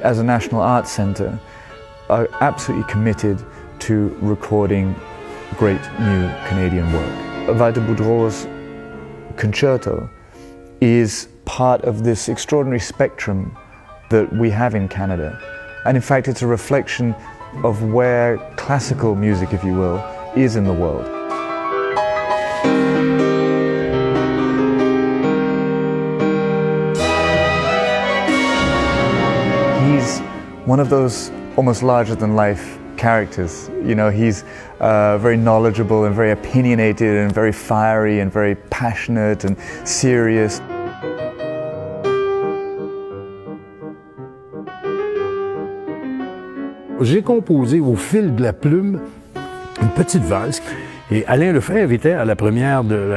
as a National Arts Centre, are absolutely committed to recording great new Canadian work. Walter Boudreau's concerto is part of this extraordinary spectrum that we have in Canada. And in fact, it's a reflection of where classical music, if you will, is in the world. He's one of those almost larger-than-life characters. You know, he's very knowledgeable and very opinionated and very fiery and very passionate and serious. J'ai composé au fil de la plume une petite valse. Et Alain Lefebvre était à la première de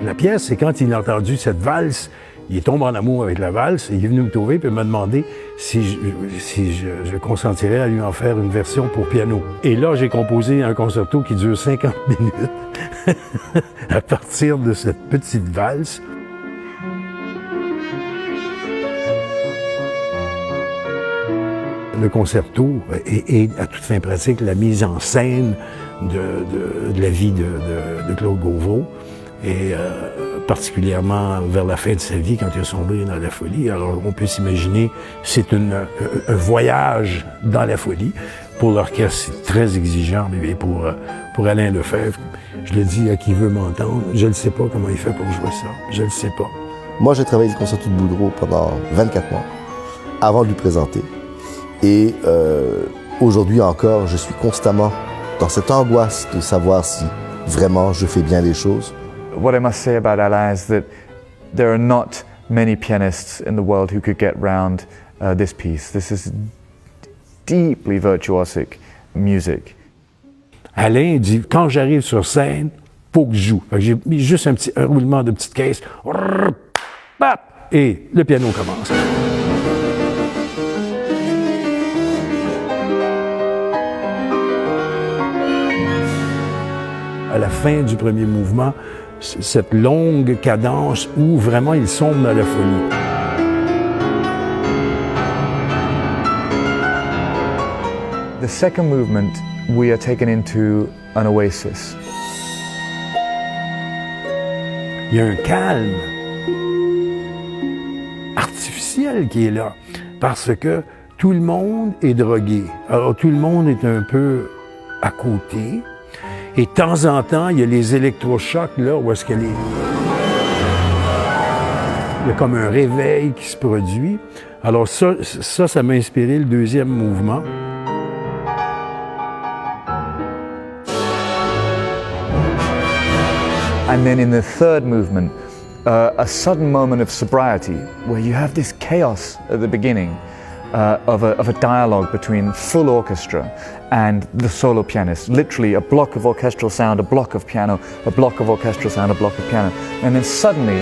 la pièce, et quand il a entendu cette valse, il tombe en amour avec la valse, et il est venu me trouver et m'a demandé si je consentirais à lui en faire une version pour piano. Et là, j'ai composé un concerto qui dure 50 minutes à partir de cette petite valse. Le concerto est à toute fin pratique la mise en scène de la vie de Claude Gauvreau, et particulièrement vers la fin de sa vie, quand il a sombré dans la folie. Alors on peut s'imaginer, c'est un voyage dans la folie. Pour l'orchestre, c'est très exigeant, mais pour Alain Lefebvre, je le dis à qui veut m'entendre, je ne sais pas comment il fait pour jouer ça, je ne le sais pas. Moi, j'ai travaillé le concerto de Boudreau pendant 24 mois, avant de lui présenter. Et aujourd'hui encore, je suis constamment dans cette angoisse de savoir si vraiment je fais bien les choses. What I must say about Alain is that there are not many pianists in the world who could get round this piece. This is deeply virtuosic music. Alain dit, quand j'arrive sur scène, faut que je joue. J'ai mis juste un roulement de petite caisse, et le piano commence. À la fin du premier mouvement, cette longue cadence où vraiment il sombre dans la folie. The second movement, we are taken into an oasis. Il y a un calme artificiel qui est là, parce que tout le monde est drogué. Alors tout le monde est un peu à côté. Et de temps en temps, il y a les électrochocs, là, où est-ce qu'elle est. Il y a comme un réveil qui se produit. Alors ça m'a inspiré le deuxième mouvement. And then in the third movement, a sudden moment of sobriety, where you have this chaos at the beginning of a dialogue between full orchestra and the solo pianist. Literally a block of orchestral sound, a block of piano, a block of orchestral sound, a block of piano. And then suddenly,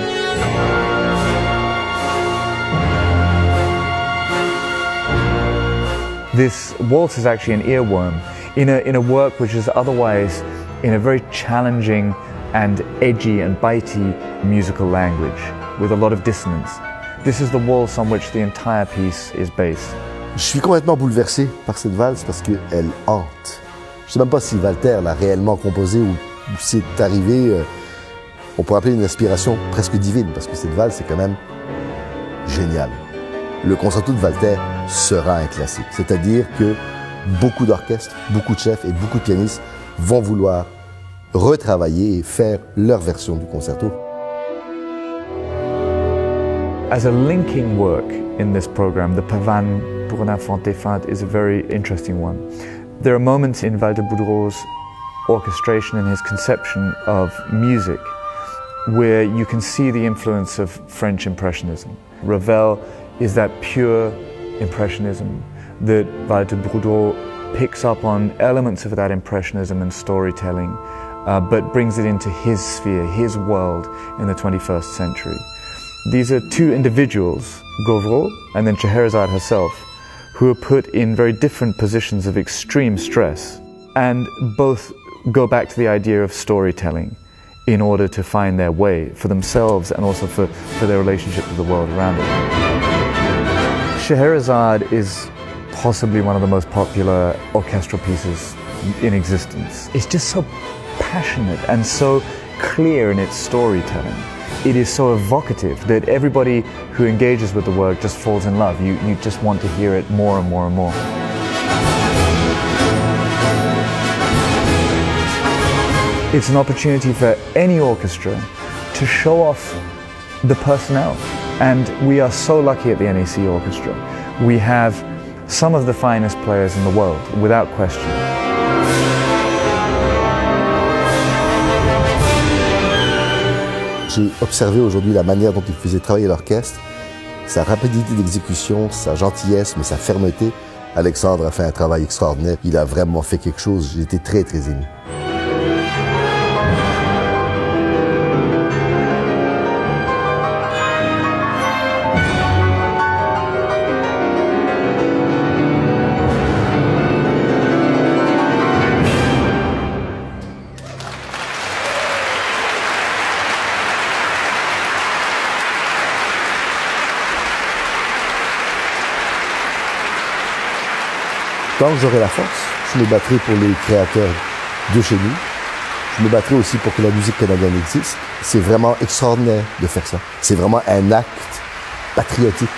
this waltz is actually an earworm in a work which is otherwise in a very challenging and edgy and bitey musical language with a lot of dissonance. This is the waltz on which the entire piece is based. Je suis complètement bouleversé par cette valse parce qu'elle hante. Je ne sais même pas si Walter l'a réellement composée ou si c'est arrivé, on pourrait appeler une inspiration presque divine, parce que cette valse est quand même géniale. Le concerto de Walter sera un classique, c'est-à-dire que beaucoup d'orchestres, beaucoup de chefs et beaucoup de pianistes vont vouloir retravailler et faire leur version du concerto. As a linking work in this program, the Pavane pour un enfant défunt is a very interesting one. There are moments in Walter Boudreau's orchestration and his conception of music where you can see the influence of French Impressionism. Ravel is that pure Impressionism that Walter Boudreau picks up on elements of that Impressionism and storytelling, but brings it into his sphere, his world in the 21st century. These are two individuals, Gauvreau and then Scheherazade herself, who are put in very different positions of extreme stress, and both go back to the idea of storytelling in order to find their way for themselves and also for their relationship with the world around them. Scheherazade is possibly one of the most popular orchestral pieces in existence. It's just so passionate and so clear in its storytelling. It is so evocative that everybody who engages with the work just falls in love. You just want to hear it more and more and more. It's an opportunity for any orchestra to show off the personnel. And we are so lucky at the NAC Orchestra. We have some of the finest players in the world, without question. J'ai observé aujourd'hui la manière dont il faisait travailler l'orchestre, sa rapidité d'exécution, sa gentillesse, mais sa fermeté. Alexandre a fait un travail extraordinaire. Il a vraiment fait quelque chose. J'ai été très, très ému. Tant que j'aurai la force, je me battrai pour les créateurs de chez nous. Je me battrai aussi pour que la musique canadienne existe. C'est vraiment extraordinaire de faire ça. C'est vraiment un acte patriotique.